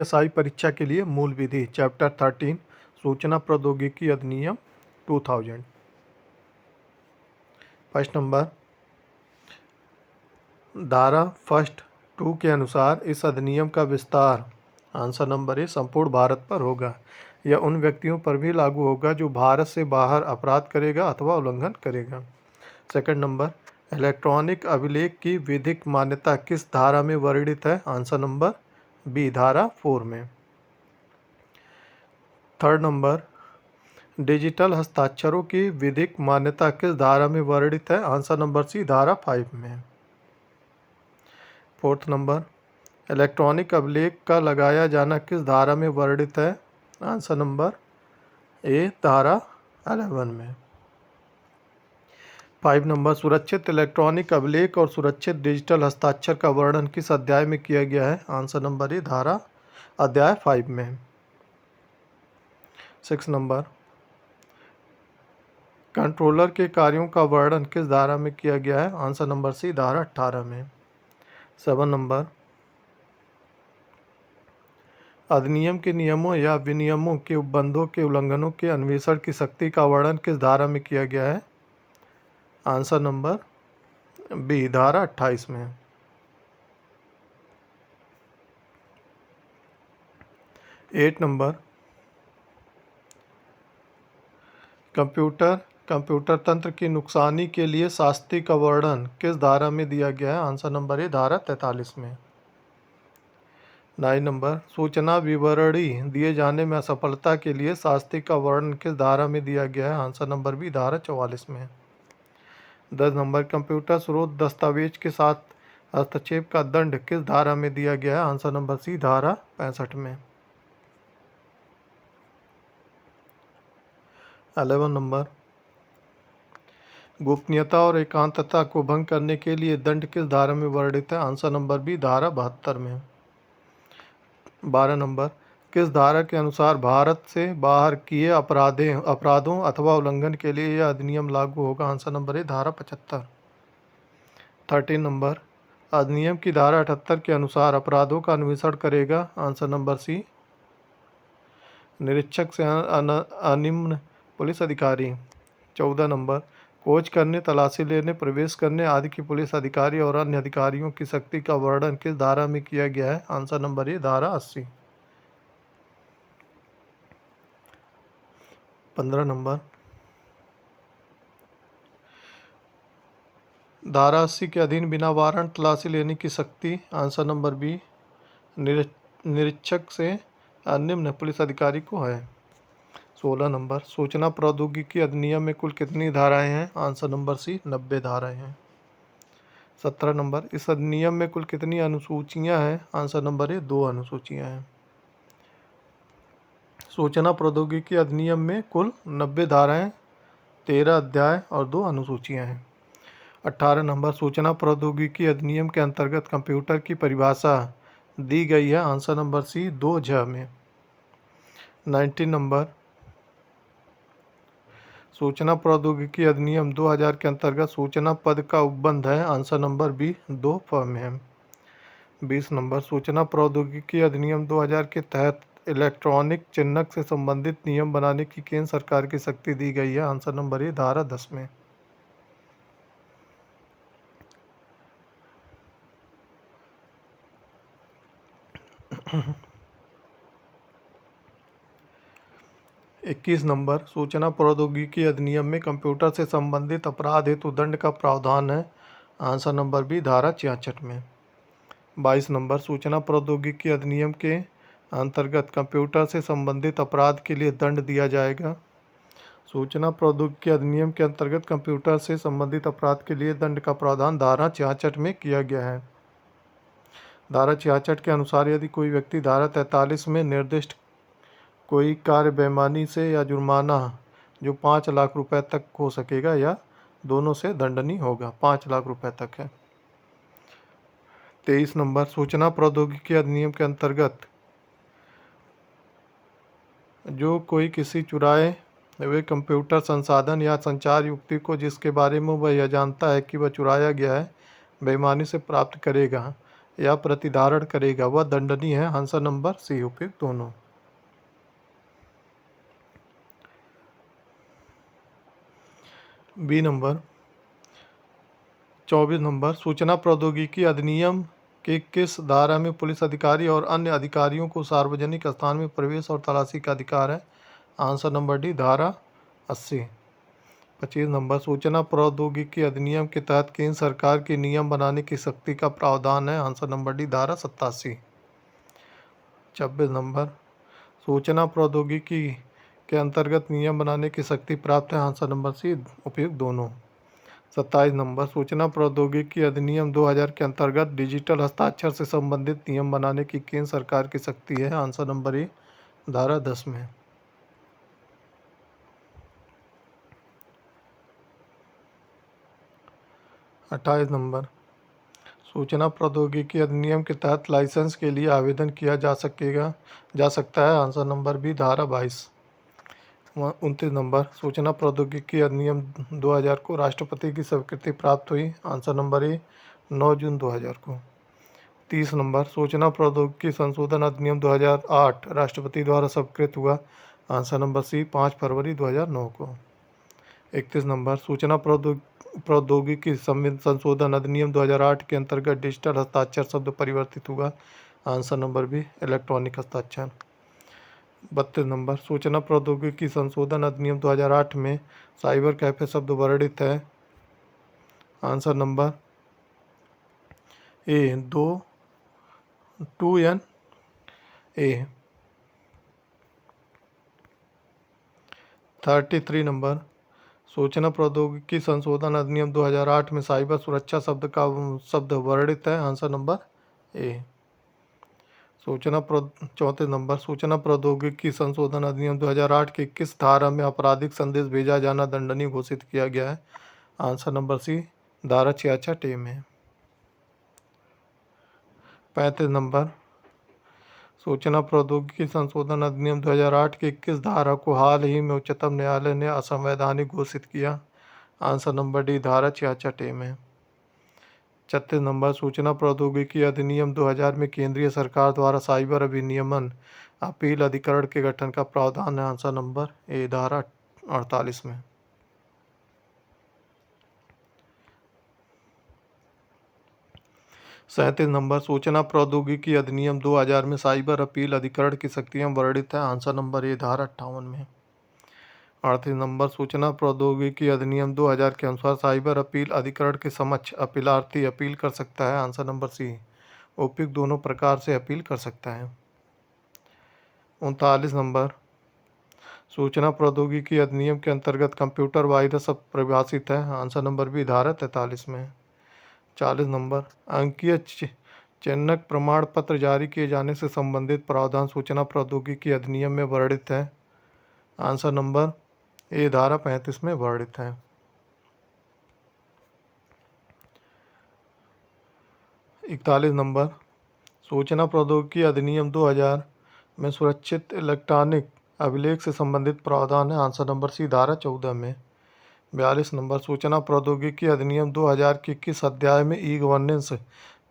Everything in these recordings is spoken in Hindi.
एसआई परीक्षा के लिए मूल विधि चैप्टर 13 सूचना प्रौद्योगिकी अधिनियम 2000। फर्स्ट नंबर धारा फर्स्ट 2 के अनुसार इस अधिनियम का विस्तार आंसर नंबर ए संपूर्ण भारत पर होगा। यह उन व्यक्तियों पर भी लागू होगा जो भारत से बाहर अपराध करेगा अथवा उल्लंघन करेगा। सेकंड नंबर इलेक्ट्रॉनिक अभिलेख की विधिक मान्यता किस धारा में वर्णित है? आंसर नंबर बी धारा 4 में। थर्ड नंबर डिजिटल हस्ताक्षरों की विधिक मान्यता किस धारा में वर्णित है? आंसर नंबर सी धारा 5 में। फोर्थ नंबर इलेक्ट्रॉनिक अभिलेख का लगाया जाना किस धारा में वर्णित है? आंसर नंबर ए धारा 11 में। 5 नंबर सुरक्षित इलेक्ट्रॉनिक अभिलेख और सुरक्षित डिजिटल हस्ताक्षर का वर्णन किस अध्याय में किया गया है? आंसर नंबर ए धारा अध्याय 5 में। 6 नंबर कंट्रोलर के कार्यों का वर्णन किस धारा में किया गया है? आंसर नंबर सी धारा 18 में। 7 नंबर अधिनियम के नियमों या विनियमों के उपबंधों के उल्लंघनों के अन्वेषण की शक्ति का वर्णन किस धारा में किया गया है? आंसर नंबर बी धारा 28 में। 8 नंबर कंप्यूटर तंत्र की नुकसानी के लिए शास्ति का वर्णन किस धारा में दिया गया है? आंसर नंबर ए धारा 43 में। 9 नंबर सूचना विवरणी दिए जाने में असफलता के लिए शास्ति का वर्णन किस धारा में दिया गया है? आंसर नंबर बी धारा 44 में। 10 नंबर कंप्यूटर स्रोत दस्तावेज के साथ हस्तक्षेप का दंड किस धारा में दिया गया है? आंसर नंबर सी धारा 65 में। 11 नंबर गोपनीयता और एकांतता को भंग करने के लिए दंड किस धारा में वर्णित है? आंसर नंबर बी धारा 72 में। 12 नंबर किस धारा के अनुसार भारत से बाहर किए अपराधों अथवा उल्लंघन के लिए यह अधिनियम लागू होगा? आंसर नंबर ए धारा 75। 13 नंबर अधिनियम की धारा 78 के अनुसार अपराधों का अन्वेषण करेगा? आंसर नंबर सी निरीक्षक से अनिम्न पुलिस अधिकारी। 14 नंबर खोज करने, तलाशी लेने, प्रवेश करने आदि की पुलिस अधिकारी और अन्य अधिकारियों की शक्ति का वर्णन किस धारा में किया गया है? आंसर नंबर ए धारा 80। 15 नंबर धारा 80 के अधीन बिना वारंट तलाशी लेने की शक्ति आंसर नंबर बी निरीक्षक से निम्न पुलिस अधिकारी को है। 16 नंबर सूचना प्रौद्योगिकी अधिनियम में कुल कितनी धाराएं हैं? आंसर नंबर सी 90 धाराएं हैं। 17 नंबर इस अधिनियम में कुल कितनी अनुसूचियां हैं? आंसर नंबर ए 2 अनुसूचियां हैं। सूचना प्रौद्योगिकी अधिनियम में कुल 90 धाराएं, 13 अध्याय और 2 अनुसूचियां हैं। 18 नंबर सूचना प्रौद्योगिकी अधिनियम के अंतर्गत कंप्यूटर की परिभाषा दी गई है? आंसर नंबर सी 2 में। 19 नंबर सूचना प्रौद्योगिकी अधिनियम 2000 के अंतर्गत सूचना पद का उपबंध है? आंसर नंबर बी 2 में है। 20 नंबर सूचना प्रौद्योगिकी अधिनियम 2000 के तहत इलेक्ट्रॉनिक चिन्हक से संबंधित नियम बनाने की केंद्र सरकार की शक्ति दी गई है? आंसर नंबर ए धारा 10 में। इक्कीस नंबर सूचना प्रौद्योगिकी अधिनियम में कंप्यूटर से संबंधित अपराध हेतु दंड का प्रावधान है? आंसर नंबर बी धारा 66 में। 22 नंबर सूचना प्रौद्योगिकी अधिनियम के अंतर्गत कंप्यूटर से संबंधित अपराध के लिए दंड दिया जाएगा? सूचना प्रौद्योगिकी अधिनियम के अंतर्गत कंप्यूटर से संबंधित अपराध के लिए दंड का प्रावधान धारा 66 में किया गया है। धारा 66 के अनुसार यदि कोई व्यक्ति धारा 43 में निर्दिष्ट कोई कार्य बेईमानी से या जुर्माना जो 5 लाख रुपए तक हो सकेगा या दोनों से दंडनीय होगा, 5 लाख रुपए तक है। 23 नंबर सूचना प्रौद्योगिकी अधिनियम के अंतर्गत जो कोई किसी चुराए हुए कंप्यूटर संसाधन या संचार युक्ति को जिसके बारे में वह यह जानता है कि वह चुराया गया है बेईमानी से प्राप्त करेगा या प्रतिधारण करेगा वह दंडनीय है। आंसर नंबर सी उपयुक्त दोनों। बी नंबर 24 नंबर, सूचना प्रौद्योगिकी अधिनियम के किस धारा में पुलिस अधिकारी और अन्य अधिकारियों को सार्वजनिक स्थान में प्रवेश और तलाशी का अधिकार है? आंसर नंबर डी धारा 80। 25 नंबर, सूचना प्रौद्योगिकी अधिनियम के तहत केंद्र सरकार के नियम बनाने की शक्ति का प्रावधान है? आंसर नंबर डी धारा 87। 26 नंबर, सूचना प्रौद्योगिकी के अंतर्गत नियम बनाने की शक्ति प्राप्त है? आंसर नंबर सी उपयुक्त दोनों। 27 नंबर, सूचना प्रौद्योगिकी अधिनियम 2000 के अंतर्गत डिजिटल हस्ताक्षर से संबंधित नियम बनाने की केंद्र सरकार की शक्ति है? आंसर नंबर ए धारा 10 में। 28 नंबर, सूचना प्रौद्योगिकी अधिनियम के तहत लाइसेंस के लिए आवेदन किया जा सकता है? आंसर नंबर बी धारा 22। 29 नंबर, सूचना प्रौद्योगिकी अधिनियम 2000 को राष्ट्रपति की स्वीकृति प्राप्त हुई? आंसर नंबर ए 9 जून 2000 को। 30 नंबर, सूचना प्रौद्योगिकी संशोधन अधिनियम 2008 राष्ट्रपति द्वारा स्वीकृत हुआ? आंसर नंबर सी 5 फरवरी 2009 को। 31 नंबर, सूचना प्रौद्योगिकी संशोधन अधिनियम 2008 के अंतर्गत डिजिटल हस्ताक्षर शब्द परिवर्तित हुआ? आंसर नंबर बी इलेक्ट्रॉनिक हस्ताक्षर। 32 नंबर, सूचना प्रौद्योगिकी संशोधन अधिनियम 2008 में साइबर कैफे शब्द वर्णित है? Answer number A 2N A. 33 number, सूचना प्रौद्योगिकी संशोधन अधिनियम 2008 में साइबर सुरक्षा शब्द वर्णित है? Answer number A. 34 नंबर, सूचना प्रौद्योगिकी संशोधन अधिनियम 2008 के किस धारा में आपराधिक संदेश भेजा जाना दंडनीय घोषित किया गया है? आंसर नंबर सी धारा 66 ए में। 35 नंबर, सूचना प्रौद्योगिकी संशोधन अधिनियम 2008 की किस धारा को हाल ही में उच्चतम न्यायालय ने असंवैधानिक घोषित किया? आंसर नंबर डी धारा 66 ए में। 36 नंबर, सूचना प्रौद्योगिकी अधिनियम 2000 में केंद्रीय सरकार द्वारा साइबर अभिनियमन अपील अधिकरण के गठन का प्रावधान है? आंसर नंबर ए धारा 48 में। 37 नंबर, सूचना प्रौद्योगिकी अधिनियम 2000 में साइबर अपील अधिकरण की शक्तियां वर्णित है? आंसर नंबर ए धारा 58 में। 38 नंबर, सूचना प्रौद्योगिकी अधिनियम 2000 के अनुसार साइबर अपील अधिकरण के समक्ष अपीलार्थी अपील कर सकता है? आंसर नंबर सी उपयुक्त दोनों प्रकार से अपील कर सकता है। 39 नंबर, सूचना प्रौद्योगिकी अधिनियम के अंतर्गत कंप्यूटर वायरस अब परिभाषित है? आंसर नंबर बी धारा 43 में। 40 नंबर, अंकीय चिन्हक प्रमाण पत्र जारी किए जाने से संबंधित प्रावधान सूचना प्रौद्योगिकी अधिनियम में वर्णित है? आंसर नंबर ए धारा 35 में वर्णित है। 41 नंबर, सूचना प्रौद्योगिकी अधिनियम 2000 में सुरक्षित इलेक्ट्रॉनिक अभिलेख से संबंधित प्रावधान है? आंसर नंबर सी धारा 14 में। 42 नंबर, सूचना प्रौद्योगिकी अधिनियम 2000 के किस अध्याय में ई गवर्नेंस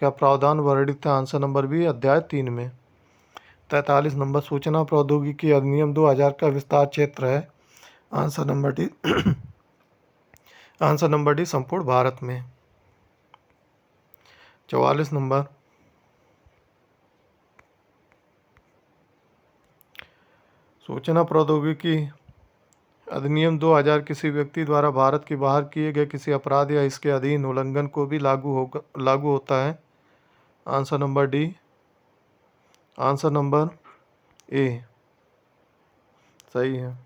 का प्रावधान वर्णित है? आंसर नंबर बी अध्याय 3 में। 43 नंबर, सूचना प्रौद्योगिकी अधिनियम 2000 का विस्तार क्षेत्र है? Answer number D answer number D संपूर्ण भारत में। 44 नंबर, सूचना प्रौद्योगिकी अधिनियम 2000 किसी व्यक्ति द्वारा भारत के बाहर किए गए किसी अपराध या इसके अधीन उल्लंघन को भी लागू होता है? Answer number D answer number A सही है।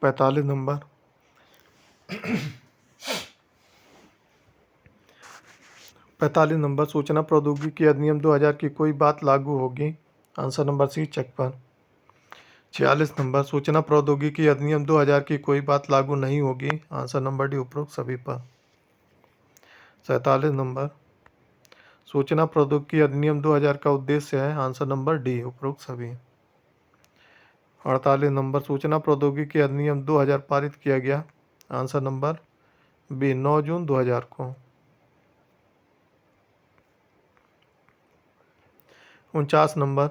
45 नंबर, सूचना प्रौद्योगिकी अधिनियम 2000 की कोई बात लागू होगी? आंसर नंबर सी चेक पर। 46 नंबर, सूचना प्रौद्योगिकी अधिनियम 2000 की कोई बात लागू नहीं होगी? आंसर नंबर डी उपरोक्त सभी पर। 47 नंबर, सूचना प्रौद्योगिकी अधिनियम 2000 का उद्देश्य है? आंसर नंबर डी उपरोक्त सभी। 48 नंबर, सूचना प्रौद्योगिकी अधिनियम 2000 पारित किया गया? आंसर नंबर बी 9 जून 2000 को। 49 नंबर,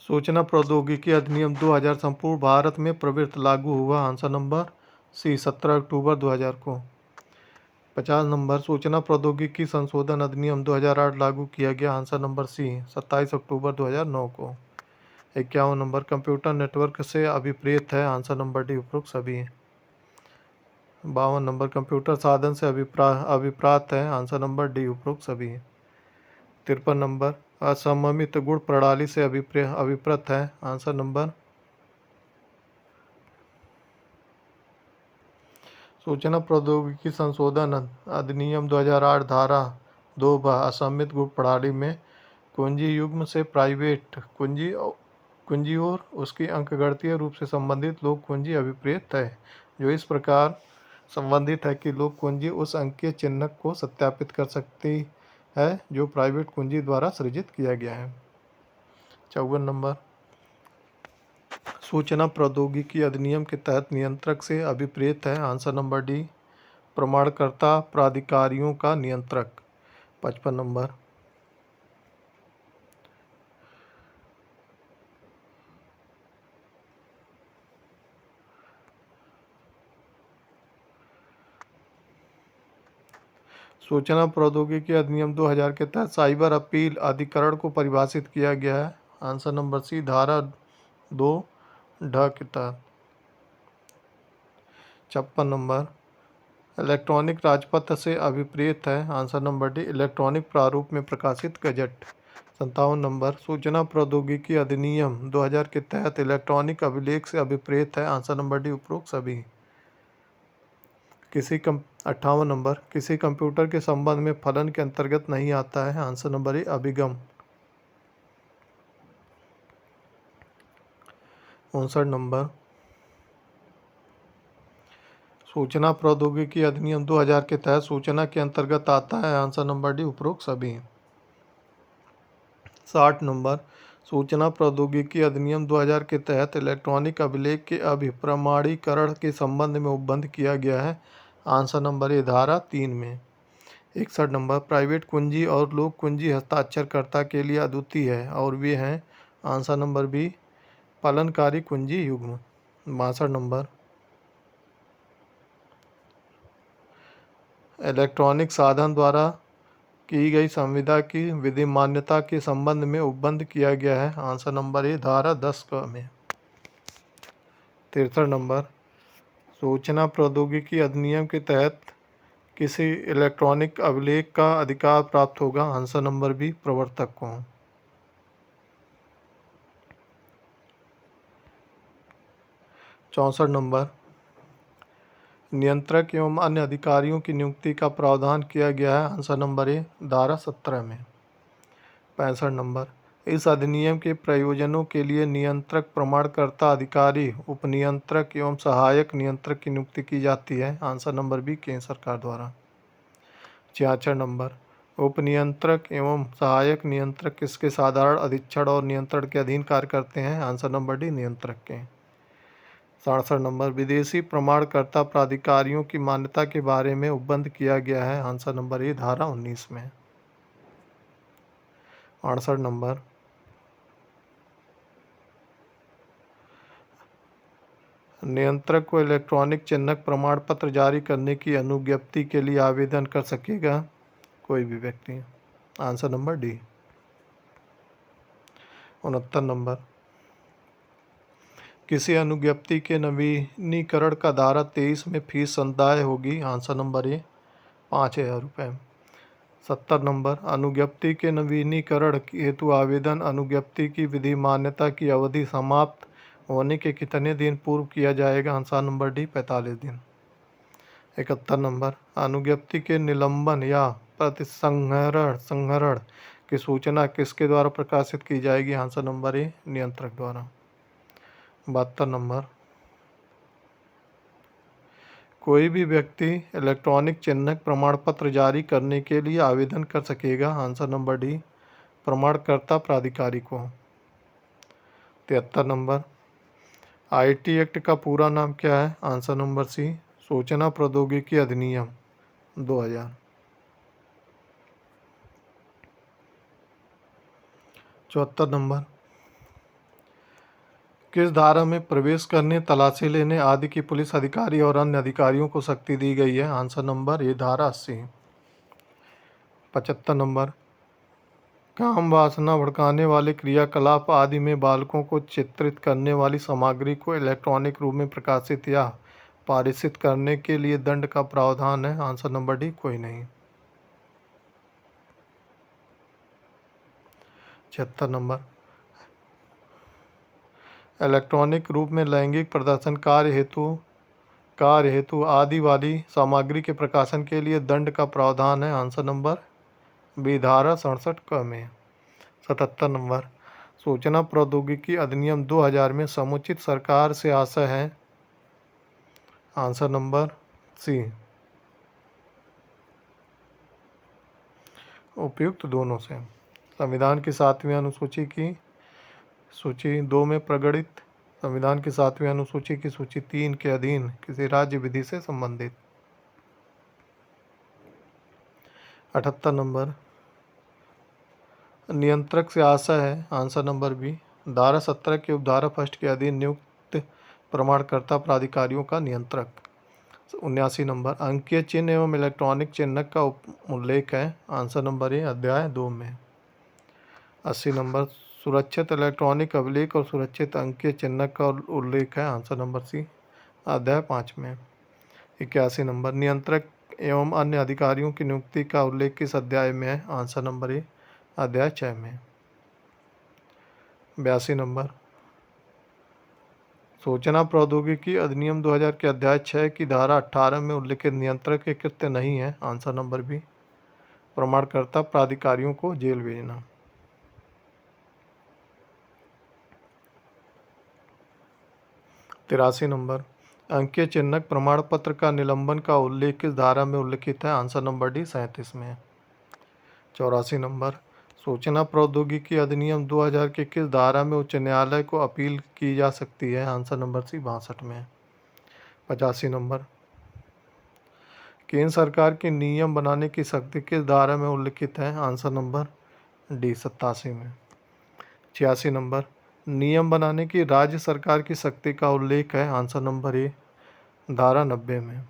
सूचना प्रौद्योगिकी अधिनियम 2000 संपूर्ण भारत में प्रवृत्त लागू हुआ। आंसर नंबर सी 17 अक्टूबर 2000 को। 50 नंबर, सूचना प्रौद्योगिकी संशोधन अधिनियम 2008 लागू किया गया। आंसर नंबर सी 27 अक्टूबर 2009 को। 51 नंबर, कंप्यूटर नेटवर्क से अभिप्रेत है। आंसर नंबर डी उपरोक्त सभी। 52 नंबर, कंप्यूटर साधन से अभिप्रात है। आंसर नंबर डी उपरोक्त सभी। 53 नंबर, असममित गुण प्रणाली से अभिप्रत है। आंसर नंबर, सूचना प्रौद्योगिकी संशोधन अधिनियम 2008 धारा 2 असममित गुण प्रणाली में कुंजी युग्म से प्राइवेट कुंजी और उसकी अंकगणितीय रूप से संबंधित लोक कुंजी अभिप्रेत है, जो इस प्रकार संबंधित है कि लोक कुंजी उस अंकीय चिन्ह को सत्यापित कर सकती है जो प्राइवेट कुंजी द्वारा सृजित किया गया है। 54 नंबर, सूचना प्रौद्योगिकी अधिनियम के तहत नियंत्रक से अभिप्रेत है। आंसर नंबर डी, प्रमाणकर्ता प्राधिकारियों का नियंत्रक। 55 नंबर, सूचना प्रौद्योगिकी अधिनियम 2000 के तहत साइबर अपील अधिकरण को परिभाषित किया गया है। आंसर नंबर सी, धारा 2 ढ के तहत। 56 नंबर, इलेक्ट्रॉनिक राजपत्र से अभिप्रेत है। आंसर नंबर डी, इलेक्ट्रॉनिक प्रारूप में प्रकाशित गजट। 57 नंबर, सूचना प्रौद्योगिकी अधिनियम 2000 के तहत इलेक्ट्रॉनिक अभिलेख से अभिप्रेत है। आंसर नंबर डी उपरोक्त सभी। 58 नंबर, किसी कंप्यूटर के संबंध में फलन के अंतर्गत नहीं आता है। आंसर नंबर ए, अभिगम। 59 नंबर, सूचना प्रौद्योगिकी अधिनियम 2000 के तहत सूचना के अंतर्गत आता है। आंसर नंबर डी उपरोक्त सभी। 60 नंबर, सूचना प्रौद्योगिकी अधिनियम 2000 के तहत इलेक्ट्रॉनिक अभिलेख के अभिप्रमाणीकरण के संबंध में उपबंध किया गया है। आंसर नंबर ए, धारा 3 में। 61 नंबर, प्राइवेट कुंजी और लोक कुंजी हस्ताक्षरकर्ता के लिए अद्वितीय है और वे हैं। आंसर नंबर बी, फलनकारी कुंजी युग्म। 62 नंबर, इलेक्ट्रॉनिक साधन द्वारा की गई संविदा की विधि मान्यता के संबंध में उपबंध किया गया है। आंसर नंबर ए, धारा 10 में। 63 नंबर, सूचना प्रौद्योगिकी अधिनियम के तहत किसी इलेक्ट्रॉनिक अभिलेख का अधिकार प्राप्त होगा। आंसर नंबर बी, प्रवर्तक को। 64 नंबर, नियंत्रक एवं अन्य अधिकारियों की नियुक्ति का प्रावधान किया गया है। आंसर नंबर ए, धारा 17 में। 65 नंबर, इस अधिनियम के प्रयोजनों के लिए नियंत्रक, प्रमाणकर्ता अधिकारी, उपनियंत्रक एवं सहायक नियंत्रक की नियुक्ति की जाती है। आंसर नंबर बी, केंद्र सरकार द्वारा। 66 नंबर, उपनियंत्रक एवं सहायक नियंत्रक किसके साधारण अधीक्षण और नियंत्रण के अधीन कार्य करते हैं। आंसर नंबर डी, नियंत्रक के। 67 नंबर, विदेशी प्रमाणकर्ता प्राधिकारियों की मान्यता के बारे में उपबंध किया गया है। आंसर नंबर ए, धारा 19 में। 68 नंबर, नियंत्रक को इलेक्ट्रॉनिक चिन्हक प्रमाण पत्र जारी करने की अनुज्ञप्ति के लिए आवेदन कर सकेगा कोई भी व्यक्ति। Answer number D. 69 नंबर, किसी अनुज्ञप्ति के नवीनीकरण का धारा 23 में फीस संदाय होगी। आंसर नंबर ए, 5000 रुपये। 70 नंबर, अनुज्ञप्ति के नवीनीकरण हेतु आवेदन अनुज्ञप्ति की विधि मान्यता की अवधि समाप्त होने के कितने दिन पूर्व किया जाएगा। आंसर नंबर डी, 45 दिन। 71 नंबर, अनुज्ञप्ति के निलंबन या प्रतिसंहरण की सूचना किसके द्वारा प्रकाशित की जाएगी। आंसर नंबर ए, नियंत्रक द्वारा। 72 नंबर, कोई भी व्यक्ति इलेक्ट्रॉनिक चिन्हक प्रमाण पत्र जारी करने के लिए आवेदन कर सकेगा। आंसर नंबर डी, प्रमाणकर्ता प्राधिकारी को। 73 नंबर, आईटी एक्ट का पूरा नाम क्या है। आंसर नंबर सी, सूचना प्रौद्योगिकी अधिनियम 2000। 74 नंबर, किस धारा में प्रवेश करने, तलाशी लेने आदि की पुलिस अधिकारी और अन्य अधिकारियों को शक्ति दी गई है? आंसर नंबर ए धारा 80। 75 नंबर, काम वासना भड़काने वाले क्रियाकलाप आदि में बालकों को चित्रित करने वाली सामग्री को इलेक्ट्रॉनिक रूप में प्रकाशित या पारित करने के लिए दंड का प्रावधान है? आंसर नंबर डी कोई नहीं। 76 नंबर, इलेक्ट्रॉनिक रूप में लैंगिक प्रदर्शन कार्य हेतु आदि वाली सामग्री के प्रकाशन के लिए दंड का प्रावधान है? आंसर नंबर बी धारा 67 क में। 77 नंबर, सूचना प्रौद्योगिकी अधिनियम 2000 में समुचित सरकार से आशय है? आंसर नंबर सी उपयुक्त दोनों से। संविधान की 7वीं अनुसूची की सूची 2 में प्रगणित संविधान की 7वीं अनुसूची की सूची 3 के अधीन किसी राज्य विधि से संबंधित। 78 नंबर, नियंत्रक से आशय है? आंसर नंबर बी धारा 17 के उपधारा फर्स्ट के अधीन नियुक्त प्रमाणकर्ता प्राधिकारियों का नियंत्रक। 79 नंबर, अंकीय चिन्ह एवं इलेक्ट्रॉनिक चिन्हक का उल्लेख है? आंसर नंबर ए अध्याय 2 में। 80 नंबर, सुरक्षित इलेक्ट्रॉनिक अभिलेख और सुरक्षित अंकीय चिन्हक का उल्लेख है? आंसर नंबर सी अध्याय 5 में। 81 नंबर, नियंत्रक एवं अन्य अधिकारियों की नियुक्ति का उल्लेख किस अध्याय में है? आंसर नंबर ए अध्याय 6 में। 82 नंबर, सूचना प्रौद्योगिकी अधिनियम 2000 के अध्याय 6 की धारा 18 में उल्लिखित नियंत्रक के कृत्य नहीं है? आंसर नंबर बी प्रमाणकर्ता प्राधिकारियों को जेल भेजना। 83 नंबर, अंकीय चिन्हक प्रमाण पत्र का निलंबन का उल्लेख किस धारा में उल्लिखित है? आंसर नंबर डी 37 में। 84 नंबर, सूचना प्रौद्योगिकी अधिनियम 2000 के किस धारा में उच्च न्यायालय को अपील की जा सकती है? आंसर नंबर सी 62 में। 85 नंबर, केंद्र सरकार के नियम बनाने की शक्ति किस धारा में उल्लिखित है? आंसर नंबर डी 87 में। 86 नंबर, नियम बनाने की राज्य सरकार की शक्ति का उल्लेख है? आंसर नंबर ए धारा 90 में।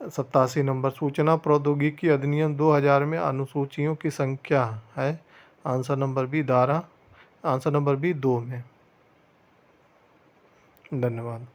87 नंबर, सूचना प्रौद्योगिकी अधिनियम 2000 में अनुसूचियों की संख्या है? आंसर नंबर बी 2 में। धन्यवाद।